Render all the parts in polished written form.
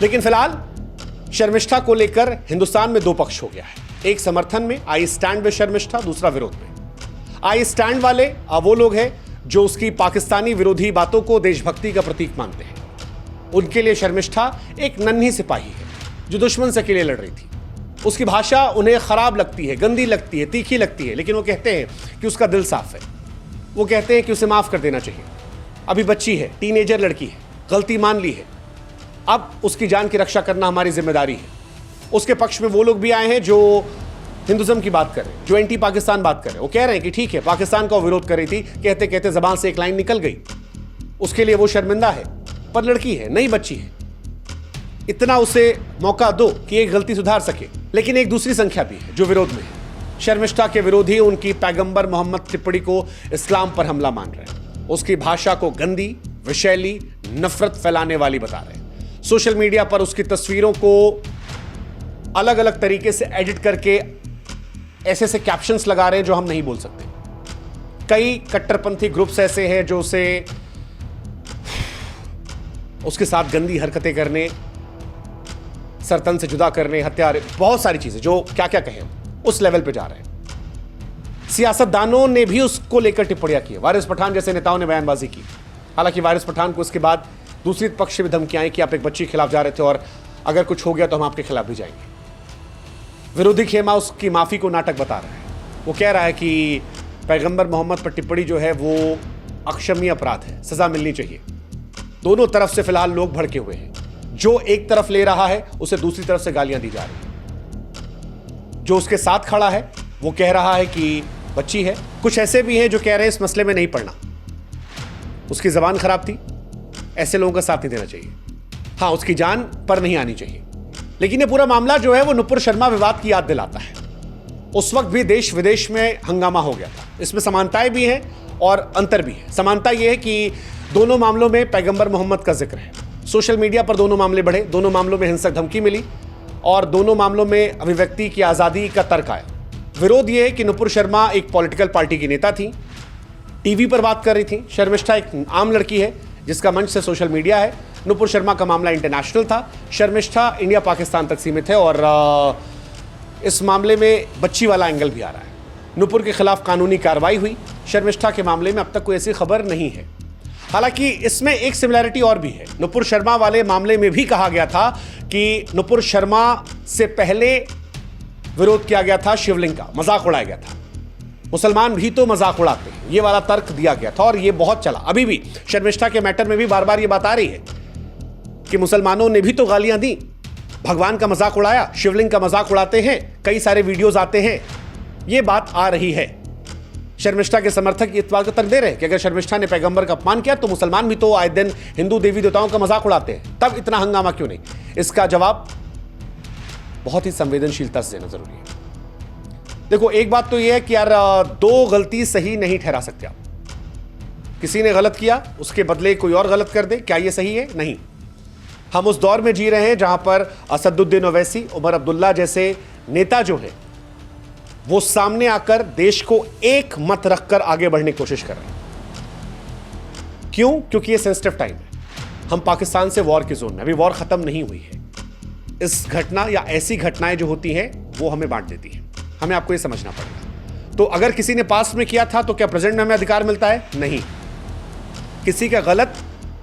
लेकिन फिलहाल शर्मिष्ठा को लेकर हिंदुस्तान में दो पक्ष हो गया है। एक समर्थन में, आई स्टैंड विद शर्मिष्ठा, दूसरा विरोध में। आई स्टैंड वाले वो लोग हैं जो उसकी पाकिस्तानी विरोधी बातों को देशभक्ति का प्रतीक मानते हैं। उनके लिए शर्मिष्ठा एक नन्ही सिपाही है जो दुश्मन से अकेले लड़ रही थी। उसकी भाषा उन्हें खराब लगती है, गंदी लगती है, तीखी लगती है, लेकिन वो कहते हैं कि उसका दिल साफ है। वो कहते हैं कि उसे माफ कर देना चाहिए। अभी बच्ची है, टीनेजर लड़की है, गलती मान ली है, अब उसकी जान की रक्षा करना हमारी जिम्मेदारी है। उसके पक्ष में वो लोग भी आए हैं जो हिंदुज्म की बात कर रहे हैं, जो एंटी पाकिस्तान बात कर रहे हैं। वो कह रहे हैं कि ठीक है, पाकिस्तान का वो विरोध कर रही थी, कहते कहते जबान से एक लाइन निकल गई, उसके लिए वो शर्मिंदा है, पर लड़की है, नई बच्ची है, इतना उसे मौका दो कि एक गलती सुधार सके। लेकिन एक दूसरी संख्या भी है जो विरोध में है। शर्मिष्ठा के विरोधी उनकी पैगंबर मोहम्मद टिप्पणी को इस्लाम पर हमला मान रहे हैं। उसकी भाषा को गंदी, विषैली, नफरत फैलाने वाली बता रहे हैं। सोशल मीडिया पर उसकी तस्वीरों को अलग अलग तरीके से एडिट करके ऐसे ऐसे कैप्शंस लगा रहे हैं जो हम नहीं बोल सकते। कई कट्टरपंथी ग्रुप्स ऐसे हैं जो उसके साथ गंदी हरकतें करने, सरतन से जुदा करने, हत्या, बहुत सारी चीजें जो क्या क्या कहें, उस लेवल पे जा रहे हैं। सियासतदानों ने भी उसको लेकर टिप्पणियां की। वारिस पठान जैसे नेताओं ने बयानबाजी की। हालांकि वारिस पठान को इसके बाद दूसरी पक्ष से भी धमकियां आई कि आप एक बच्ची के खिलाफ जा रहे थे और अगर कुछ हो गया तो हम आपके खिलाफ भी जाएंगे। विरोधी खेमा उसकी माफी को नाटक बता रहा है। वो कह रहा है कि पैगंबर मोहम्मद पर टिप्पणी जो है वो अक्षम्य अपराध है, सजा मिलनी चाहिए। दोनों तरफ से फिलहाल लोग भड़के हुए हैं। जो एक तरफ ले रहा है उसे दूसरी तरफ से गालियां दी जा रही हैं। जो उसके साथ खड़ा है वो कह रहा है कि बच्ची है। कुछ ऐसे भी हैं जो कह रहे हैं इस मसले में नहीं पड़ना, उसकी जबान खराब थी, ऐसे लोगों का साथ नहीं देना चाहिए। हाँ, उसकी जान पर नहीं आनी चाहिए। लेकिन ये पूरा मामला जो है वो नुपुर शर्मा विवाद की याद दिलाता है। उस वक्त भी देश विदेश में हंगामा हो गया था। इसमें समानताएं भी हैं और अंतर भी है। समानता यह है कि दोनों मामलों में पैगंबर मोहम्मद का जिक्र है। सोशल मीडिया पर दोनों मामले बढ़े, दोनों मामलों में हिंसक धमकी मिली और दोनों मामलों में अभिव्यक्ति की आज़ादी का तर्क आया। विरोध यह है कि नुपुर शर्मा एक पॉलिटिकल पार्टी की नेता थी, टीवी पर बात कर रही थी। शर्मिष्ठा एक आम लड़की है जिसका मंच से सोशल मीडिया है। नुपुर शर्मा का मामला इंटरनेशनल था, शर्मिष्ठा इंडिया पाकिस्तान तक सीमित है और इस मामले में बच्ची वाला एंगल भी आ रहा है। नुपुर के खिलाफ कानूनी कार्रवाई हुई। शर्मिष्ठा के मामले में अब तक कोई ऐसी खबर नहीं है। हालांकि इसमें एक सिमिलैरिटी और भी है। नुपुर शर्मा वाले मामले में भी कहा गया था कि नुपुर शर्मा से पहले विरोध किया गया था शिवलिंग का, मजाक उड़ाया गया था। मुसलमान भी तो मजाक उड़ाते हैं, ये वाला तर्क दिया गया था और ये बहुत चला। अभी भी शर्मिष्ठा के मैटर में भी बार बार ये बात आ रही है कि मुसलमानों ने भी तो गालियां दी, भगवान का मजाक उड़ाया, शिवलिंग का मजाक उड़ाते हैं, कई सारे वीडियोज आते हैं, ये बात आ रही है। शर्मिष्ठा के समर्थक इस बात का तर्क दे रहे हैं कि अगर शर्मिष्ठा ने पैगंबर का अपमान किया तो मुसलमान भी तो आए दिन हिंदू देवी देवताओं का मजाक उड़ाते हैं, तब इतना हंगामा क्यों नहीं? इसका जवाब बहुत ही संवेदनशीलता से देना जरूरी है। देखो, एक बात तो यह है कि यार दो गलती सही नहीं ठहरा सकते आप। किसी ने गलत किया, उसके बदले कोई और गलत कर दे, क्या यह सही है? नहीं। हम उस दौर में जी रहे हैं जहां पर असदुद्दीन ओवैसी, उमर अब्दुल्ला जैसे नेता जो है वो सामने आकर देश को एक मत रखकर आगे बढ़ने की कोशिश कर रहे हैं। क्यों? क्योंकि ये सेंसिटिव टाइम है। हम पाकिस्तान से वॉर के जोन में, अभी वॉर खत्म नहीं हुई है। इस घटना या ऐसी घटनाएं जो होती हैं वो हमें बांट देती हैं। हमें आपको ये समझना पड़ेगा। तो अगर किसी ने पास्ट में किया था तो क्या प्रेजेंट में हमें अधिकार मिलता है? नहीं। किसी का गलत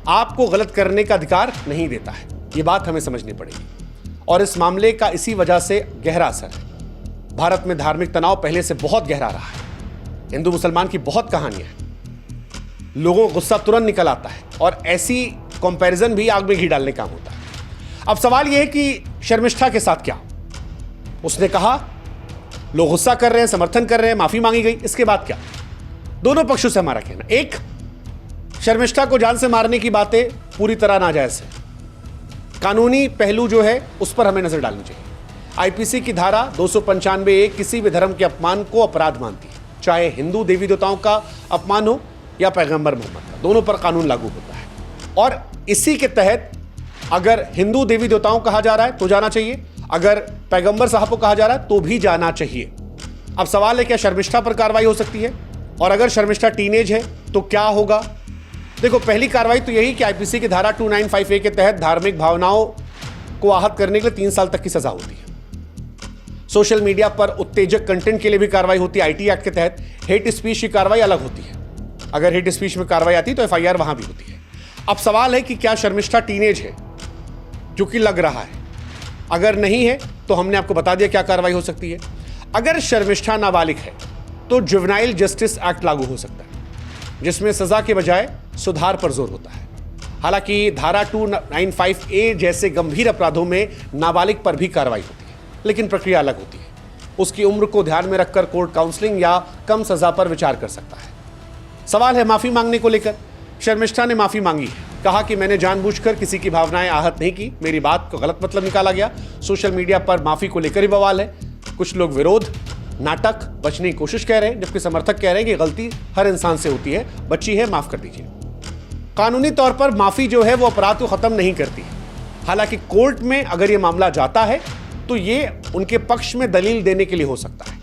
आपको गलत करने का अधिकार नहीं देता है। ये बात हमें समझनी पड़ेगी। और इस मामले का इसी वजह से गहरा असर है। भारत में धार्मिक तनाव पहले से बहुत गहरा रहा है। हिंदू मुसलमान की बहुत कहानियां हैं। लोगों को गुस्सा तुरंत निकल आता है और ऐसी कंपैरिजन भी आग में घी डालने का काम होता है। अब सवाल यह है कि शर्मिष्ठा के साथ क्या? उसने कहा, लोग गुस्सा कर रहे हैं, समर्थन कर रहे हैं, माफी मांगी गई, इसके बाद क्या? दोनों पक्षों से हमारा कहना, एक, शर्मिष्ठा को जान से मारने की बातें पूरी तरह नाजायज है। कानूनी पहलू जो है उस पर हमें नजर डालनी चाहिए। आईपीसी की धारा 295(a) किसी भी धर्म के अपमान को अपराध मानती है, चाहे हिंदू देवी देवताओं का अपमान हो या पैगंबर मोहम्मद का, दोनों पर कानून लागू होता है। और इसी के तहत अगर हिंदू देवी देवताओं कहा जा रहा है तो जाना चाहिए, अगर पैगंबर साहब को कहा जा रहा है तो भी जाना चाहिए। अब सवाल है, क्या शर्मिष्ठा पर कार्रवाई हो सकती है? और अगर शर्मिष्ठा टीनेज है तो क्या होगा? देखो, पहली कार्रवाई तो यही कि आईपीसी की धारा 295(a) के तहत धार्मिक भावनाओं को आहत करने के लिए 3 साल तक की सजा होती है। सोशल मीडिया पर उत्तेजक कंटेंट के लिए भी कार्रवाई होती है। आईटी एक्ट के तहत हेट स्पीच की कार्रवाई अलग होती है। अगर हेट स्पीच में कार्रवाई आती है तो एफआईआर वहां भी होती है। अब सवाल है कि क्या शर्मिष्ठा टीनेज है, जो कि लग रहा है। अगर नहीं है तो हमने आपको बता दिया क्या कार्रवाई हो सकती है। अगर शर्मिष्ठा नाबालिग है तो जुवेनाइल जस्टिस एक्ट लागू हो सकता है, जिसमें सजा के बजाय सुधार पर जोर होता है। हालांकि धारा 295A जैसे गंभीर अपराधों में नाबालिग पर भी कार्रवाई होती है, लेकिन प्रक्रिया अलग होती है। उसकी उम्र को ध्यान में रखकर कोर्ट काउंसलिंग या कम सजा पर विचार कर सकता है। सवाल है माफी मांगने को लेकर। शर्मिष्ठा ने माफी मांगी है, कहा कि मैंने जानबूझकर किसी की भावनाएं आहत नहीं की, मेरी बात को गलत मतलब निकाला गया। सोशल मीडिया पर माफी को लेकर ही बवाल है। कुछ लोग विरोध, नाटक, बचने की कोशिश कह रहे हैं, जबकि समर्थक कह रहे हैं कि गलती हर इंसान से होती है, बच्ची है, माफ कर दीजिए। कानूनी तौर पर माफी जो है वो अपराध को खत्म नहीं करती है। हालांकि कोर्ट में अगर ये मामला जाता है तो ये उनके पक्ष में दलील देने के लिए हो सकता है।